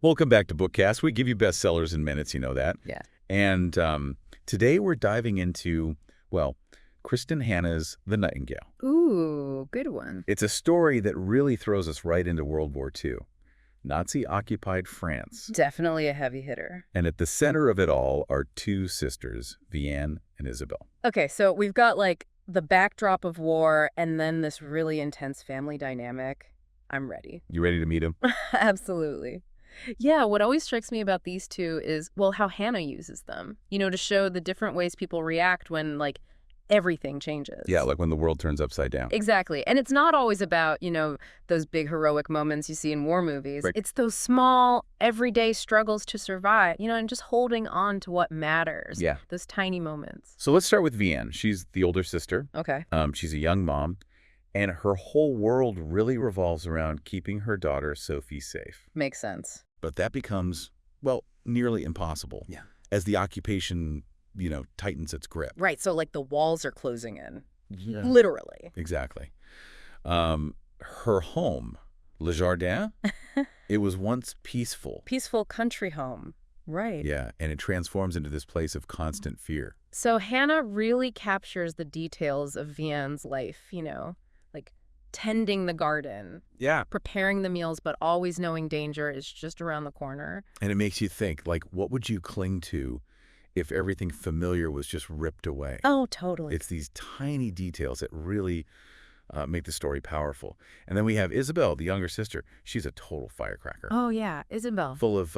Welcome back to Bookkast. We give you bestsellers in minutes, you know that. Yeah. And today we're diving into, well, Kristin Hannah's The Nightingale. Ooh, good one. It's a story that really throws us right into World War II, Nazi-occupied France. Definitely a heavy hitter. And at the center of it all are two sisters, Vianne and Isabelle. Okay, so we've got like the backdrop of war and then this really intense family dynamic. I'm ready. You ready to meet them? Absolutely. Yeah, what always strikes me about these two is, well, how Hannah uses them, to show the different ways people react when, like, everything changes. Yeah, like when the world turns upside down. Exactly. And it's not always about, those big heroic moments you see in war movies. Right. It's those small, everyday struggles to survive, and just holding on to what matters. Yeah. Those tiny moments. So let's start with Vianne. She's the older sister. Okay. She's a young mom. And her whole world really revolves around keeping her daughter, Sophie, safe. Makes sense. But that becomes, well, nearly impossible. Yeah. As the occupation, tightens its grip. Right. So, like, the walls are closing in. Yeah. Literally. Exactly. Her home, Le Jardin, it was once peaceful. Peaceful country home. Right. Yeah, and it transforms into this place of constant fear. So Hannah really captures the details of Vianne's life, like tending the garden, Yeah. preparing the meals, but always knowing danger is just around the corner. And it makes you think, like, what would you cling to if everything familiar was just ripped away? Oh, totally. It's these tiny details that really make the story powerful. And then we have Isabelle, the younger sister. She's a total firecracker. Oh, yeah. Isabelle. Full of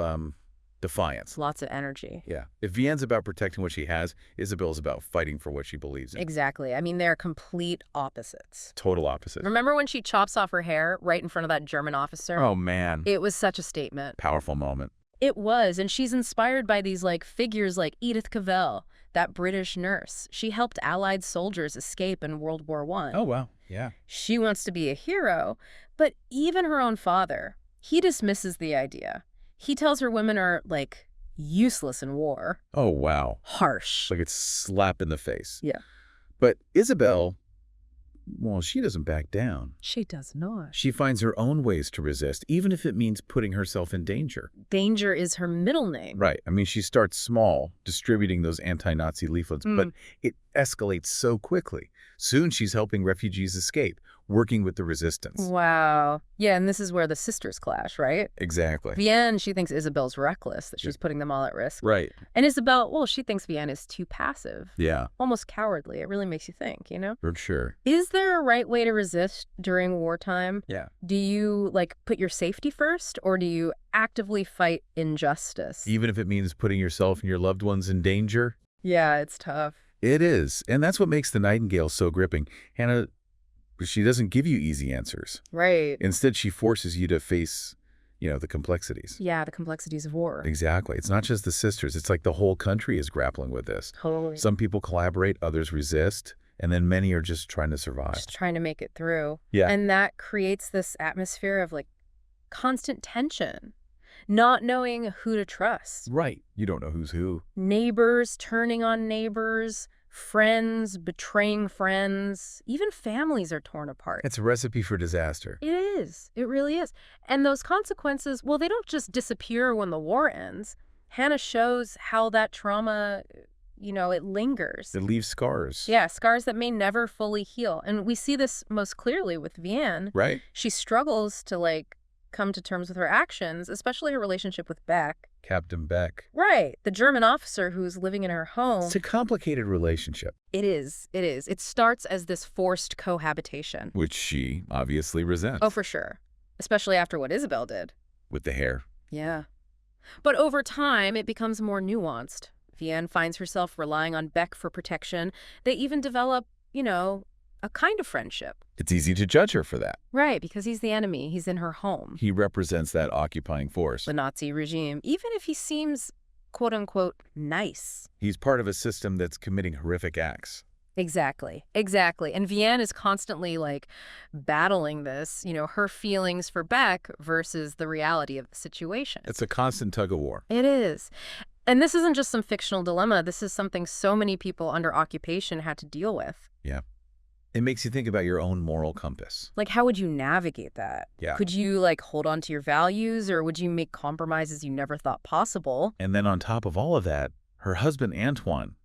defiance. Lots of energy. Yeah. If Vianne's about protecting what she has, Isabelle's about fighting for what she believes in. Exactly. I mean, they're complete opposites. Total opposite. Remember when she chops off her hair right in front of that German officer? Oh, man. It was such a statement. Powerful moment. It was, and she's inspired by these figures like Edith Cavell, that British nurse. She helped Allied soldiers escape in World War I. Oh, wow. Yeah. She wants to be a hero, but even her own father, he dismisses the idea. He tells her women are, useless in war. Oh, wow. Harsh. Like it's slap in the face. Yeah. But Isabelle, well, she doesn't back down. She does not. She finds her own ways to resist, even if it means putting herself in danger. Danger is her middle name. Right. I mean, she starts small, distributing those anti-Nazi leaflets, but it escalates so quickly. Soon she's helping refugees escape, working with the resistance. Wow. Yeah, and this is where the sisters clash, right? Exactly. Vianne, she thinks Isabelle's reckless, that she's putting them all at risk. Right. And Isabelle, well, she thinks Vianne is too passive. Yeah. Almost cowardly. It really makes you think, For sure. Is there a right way to resist during wartime? Yeah. Do you, put your safety first, or do you actively fight injustice? Even if it means putting yourself and your loved ones in danger? Yeah, it's tough. It is. And that's what makes The Nightingale so gripping. Hannah, she doesn't give you easy answers. Right. Instead, she forces you to face, the complexities. Yeah, the complexities of war. Exactly. It's not just the sisters. It's like the whole country is grappling with this. Totally. Some people collaborate, others resist, and then many are just trying to survive. Just trying to make it through. Yeah. And that creates this atmosphere of, constant tension. Not knowing who to trust. Right. You don't know who's who. Neighbors turning on neighbors, friends betraying friends, even families are torn apart. It's a recipe for disaster. It is. It really is. And those consequences, well, they don't just disappear when the war ends. Hannah shows how that trauma, it lingers. It leaves scars. Yeah, scars that may never fully heal. And we see this most clearly with Vianne. Right. She struggles to, come to terms with her actions, especially her relationship with Beck. Captain Beck. Right. The German officer who's living in her home. It's a complicated relationship. It is. It is. It starts as this forced cohabitation. Which she obviously resents. Oh, for sure. Especially after what Isabelle did. With the hair. Yeah. But over time, it becomes more nuanced. Vianne finds herself relying on Beck for protection. They even develop, a kind of friendship. It's easy to judge her for that. Right, because he's the enemy. He's in her home. He represents that occupying force. The Nazi regime, even if he seems, quote-unquote, nice. He's part of a system that's committing horrific acts. Exactly. Exactly. And Vianne is constantly, battling this, her feelings for Beck versus the reality of the situation. It's a constant tug of war. It is. And this isn't just some fictional dilemma. This is something so many people under occupation had to deal with. Yeah. It makes you think about your own moral compass. Like, how would you navigate that? Yeah. Could you, hold on to your values, or would you make compromises you never thought possible? And then on top of all of that, her husband, Antoine,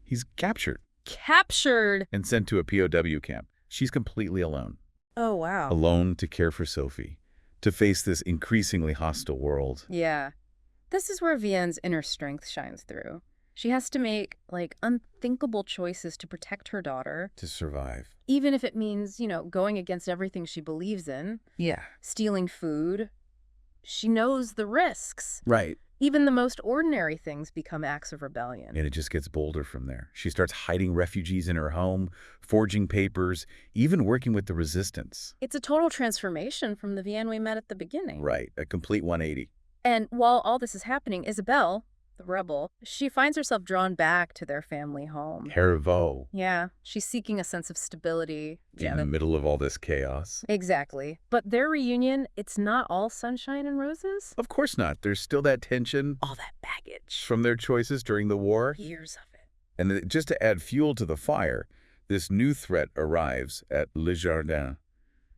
he's captured Captured! and sent to a POW camp. She's completely alone. Oh, wow. Alone to care for Sophie, to face this increasingly hostile world. Yeah. This is where Vianne's inner strength shines through. She has to make, unthinkable choices to protect her daughter. To survive. Even if it means, going against everything she believes in. Yeah. Stealing food. She knows the risks. Right. Even the most ordinary things become acts of rebellion. And it just gets bolder from there. She starts hiding refugees in her home, forging papers, even working with the resistance. It's a total transformation from the Vianne we met at the beginning. Right. A complete 180. And while all this is happening, Isabelle, the rebel, she finds herself drawn back to their family home. Hervaux. Yeah, she's seeking a sense of stability. In the middle of all this chaos. Exactly. But their reunion, it's not all sunshine and roses. Of course not. There's still that tension All that baggage. from their choices during the war. Years of it. And just to add fuel to the fire, this new threat arrives at Le Jardin,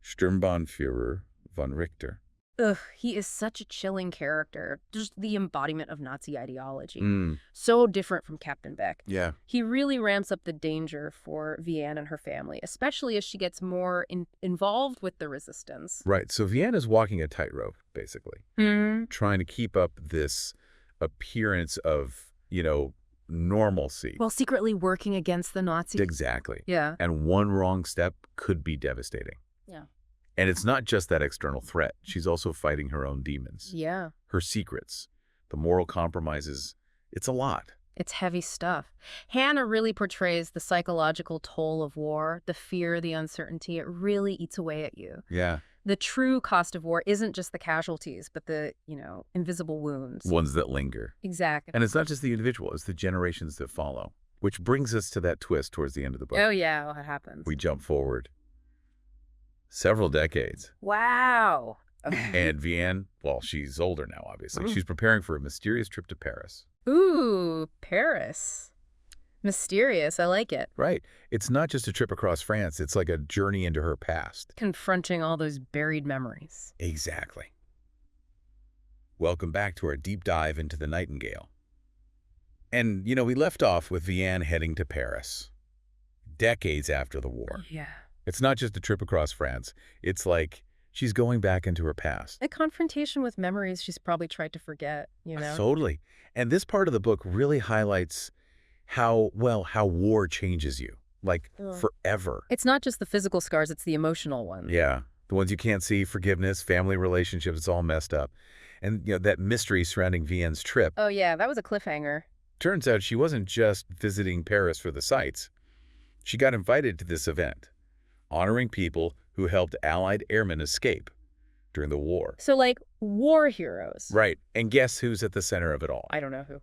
Sturmbannführer von Richter. Ugh, he is such a chilling character. Just the embodiment of Nazi ideology. Mm, So different from Captain Beck. yeah. He really ramps up the danger for Vianne and her family, especially as she gets more involved with the resistance. Right. So Vianne is walking a tightrope, basically, trying to keep up this appearance of, normalcy. While secretly working against the Nazis. Exactly. Yeah. And one wrong step could be devastating. Yeah. And it's not just that external threat. She's also fighting her own demons. Yeah. Her secrets, the moral compromises. It's a lot. It's heavy stuff. Hannah really portrays the psychological toll of war, the fear, the uncertainty. It really eats away at you. Yeah. The true cost of war isn't just the casualties, but the, invisible wounds. Ones that linger. Exactly. And it's not just the individual, it's the generations that follow. Which brings us to that twist towards the end of the book. Oh, yeah, what happens? We jump forward several decades. Wow. Okay. And Vianne, well, she's older now, obviously. Mm. She's preparing for a mysterious trip to Paris. Ooh, Paris. Mysterious. I like it. Right. It's not just a trip across France. It's like a journey into her past. Confronting all those buried memories. Exactly. Welcome back to our deep dive into the Nightingale. And, we left off with Vianne heading to Paris, decades after the war. Yeah. It's not just a trip across France. It's like she's going back into her past. A confrontation with memories she's probably tried to forget, Totally. And this part of the book really highlights how war changes you, forever. It's not just the physical scars, it's the emotional ones. Yeah. The ones you can't see, forgiveness, family relationships, it's all messed up. And, that mystery surrounding Vianne's trip. Oh, yeah, that was a cliffhanger. Turns out she wasn't just visiting Paris for the sights. She got invited to this event, honoring people who helped Allied airmen escape during the war. So, war heroes. Right. And guess who's at the center of it all? I don't know who.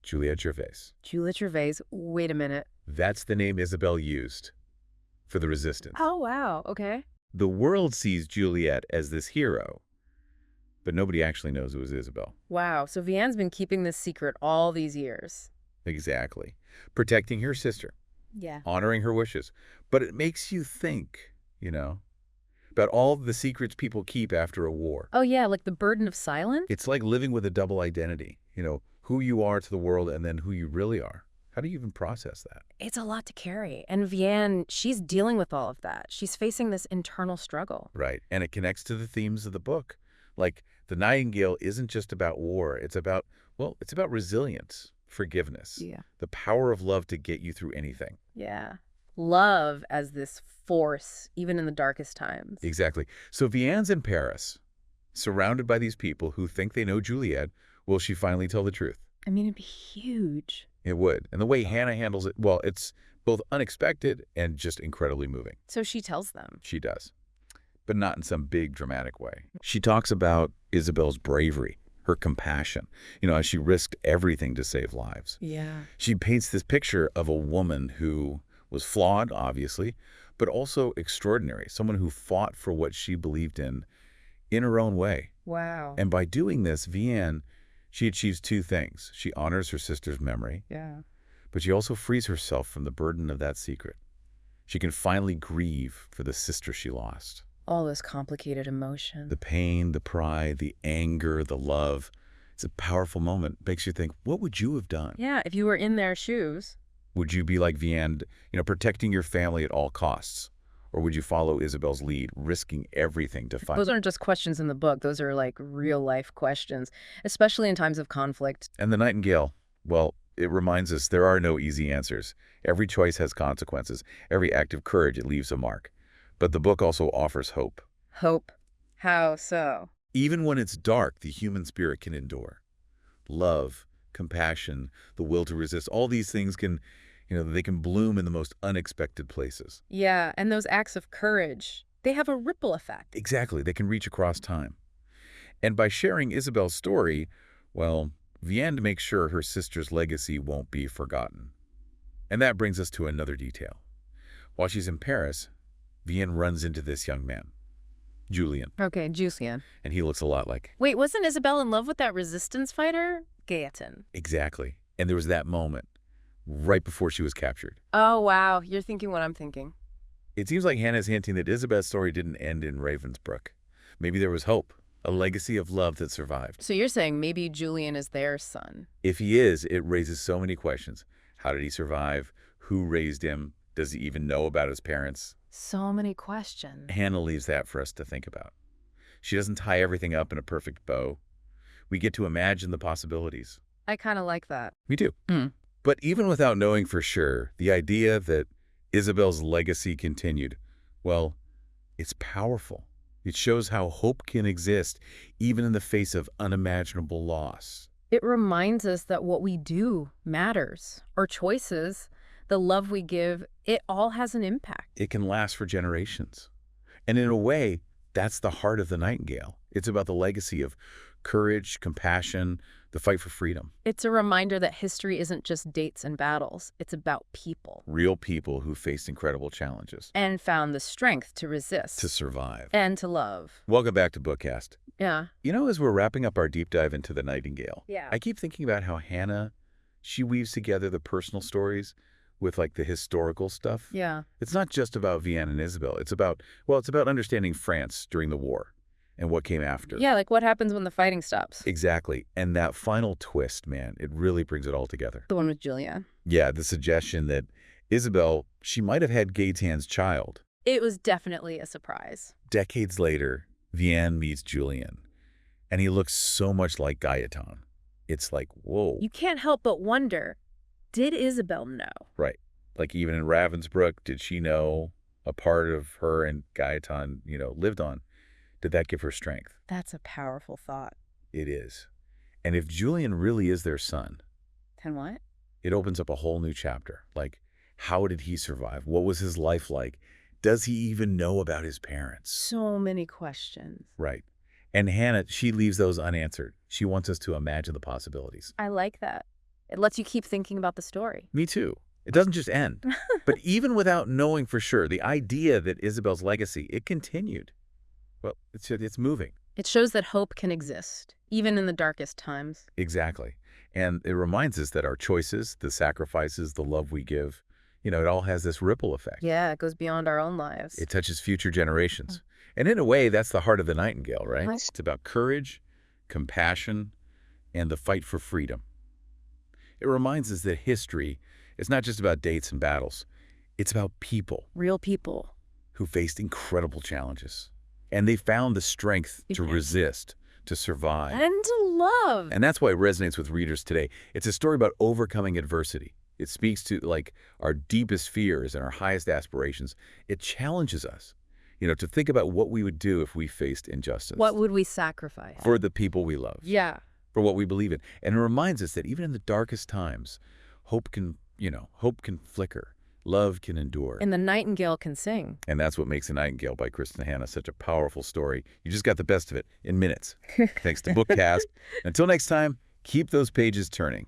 Juliette Gervais. Juliette Gervais. Wait a minute. That's the name Isabelle used for the resistance. Oh, wow. Okay. The world sees Juliette as this hero, but nobody actually knows it was Isabelle. Wow. So Vianne's been keeping this secret all these years. Exactly. Protecting her sister, Yeah. honoring her wishes. But it makes you think, about all the secrets people keep after a war. Oh, yeah, like the burden of silence? It's like living with a double identity, who you are to the world and then who you really are. How do you even process that? It's a lot to carry. And Vianne, she's dealing with all of that. She's facing this internal struggle. Right. And it connects to the themes of the book. Like, the Nightingale isn't just about war. It's about resilience, forgiveness, the power of love to get you through anything. Yeah. Love as this force, even in the darkest times. Exactly. So Vianne's in Paris, surrounded by these people who think they know Juliette. Will she finally tell the truth? I mean, it'd be huge. It would. And the way Hannah handles it, well, it's both unexpected and just incredibly moving. So she tells them. She does. But not in some big dramatic way. She talks about Isabelle's bravery, her compassion, as she risked everything to save lives. Yeah. She paints this picture of a woman who was flawed, obviously, but also extraordinary, someone who fought for what she believed in her own way. Wow. And by doing this, Vianne, she achieves two things. She honors her sister's memory, Yeah. but she also frees herself from the burden of that secret. She can finally grieve for the sister she lost. All this complicated emotion. The pain, the pride, the anger, the love. It's a powerful moment. Makes you think, what would you have done? Yeah, if you were in their shoes. Would you be like Vianne, protecting your family at all costs? Or would you follow Isabelle's lead, risking everything to fight? Those aren't just questions in the book. Those are like real-life questions, especially in times of conflict. And the Nightingale, well, it reminds us there are no easy answers. Every choice has consequences. Every act of courage, it leaves a mark. But the book also offers hope. Hope? How so? Even when it's dark, the human spirit can endure. Love, compassion, the will to resist, all these things can, they can bloom in the most unexpected places. Yeah, and those acts of courage, they have a ripple effect. Exactly. They can reach across time. And by sharing Isabelle's story, well, Vianne makes sure her sister's legacy won't be forgotten. And that brings us to another detail. While she's in Paris, Vianne runs into this young man, Julien. Okay, Julien. And he looks a lot like... Wait, wasn't Isabelle in love with that resistance fighter? Gaëtan. Exactly. And there was that moment right before she was captured. Oh, wow. You're thinking what I'm thinking. It seems like Hannah's hinting that Isabelle's story didn't end in Ravensbrück. Maybe there was hope, a legacy of love that survived. So you're saying maybe Julien is their son? If he is, it raises so many questions. How did he survive? Who raised him? Does he even know about his parents? So many questions. Hannah leaves that for us to think about. She doesn't tie everything up in a perfect bow. We get to imagine the possibilities. I kind of like that. Me too. But even without knowing for sure, the idea that Isabelle's legacy continued, well, it's powerful. It shows how hope can exist even in the face of unimaginable loss. It reminds us that what we do matters. Our choices, the love we give, it all has an impact. It can last for generations. And in a way, that's the heart of the Nightingale. It's about the legacy of courage, compassion, the fight for freedom. It's a reminder that history isn't just dates and battles. It's about people. Real people who faced incredible challenges. And found the strength to resist. To survive. And to love. Welcome back to Bookkast. Yeah. As we're wrapping up our deep dive into the Nightingale, Yeah. I keep thinking about how Hannah, she weaves together the personal stories with like the historical stuff. Yeah. It's not just about Vianne and Isabelle. It's about understanding France during the war and what came after. Yeah, like what happens when the fighting stops. Exactly. And that final twist, man, it really brings it all together. The one with Julien. Yeah, the suggestion that Isabelle, she might have had Gaëtan's child. It was definitely a surprise. Decades later, Vianne meets Julien, and he looks so much like Gaëtan. It's like, whoa. You can't help but wonder, did Isabelle know? Right. Like even in Ravensbrück, did she know a part of her and Gaëtan, lived on? Did that give her strength? That's a powerful thought. It is. And if Julien really is their son, Then what? it opens up a whole new chapter. Like, how did he survive? What was his life like? Does he even know about his parents? So many questions. Right. And Hannah, she leaves those unanswered. She wants us to imagine the possibilities. I like that. It lets you keep thinking about the story. Me too. It doesn't just end. But even without knowing for sure, the idea that Isabelle's legacy, it continued. Well, it's moving. It shows that hope can exist, even in the darkest times. Exactly. And it reminds us that our choices, the sacrifices, the love we give, it all has this ripple effect. Yeah, it goes beyond our own lives. It touches future generations. And in a way, that's the heart of the Nightingale, right? Right. It's about courage, compassion, and the fight for freedom. It reminds us that history is not just about dates and battles. It's about people. Real people. Who faced incredible challenges. And they found the strength to resist, to survive. And to love. And that's why it resonates with readers today. It's a story about overcoming adversity. It speaks to our deepest fears and our highest aspirations. It challenges us, to think about what we would do if we faced injustice. What would we sacrifice? For the people we love. Yeah. For what we believe in. And it reminds us that even in the darkest times, hope can flicker. Love can endure. And the Nightingale can sing. And that's what makes The Nightingale by Kristin Hannah such a powerful story. You just got the best of it in minutes. Thanks to Bookkast. Until next time, keep those pages turning.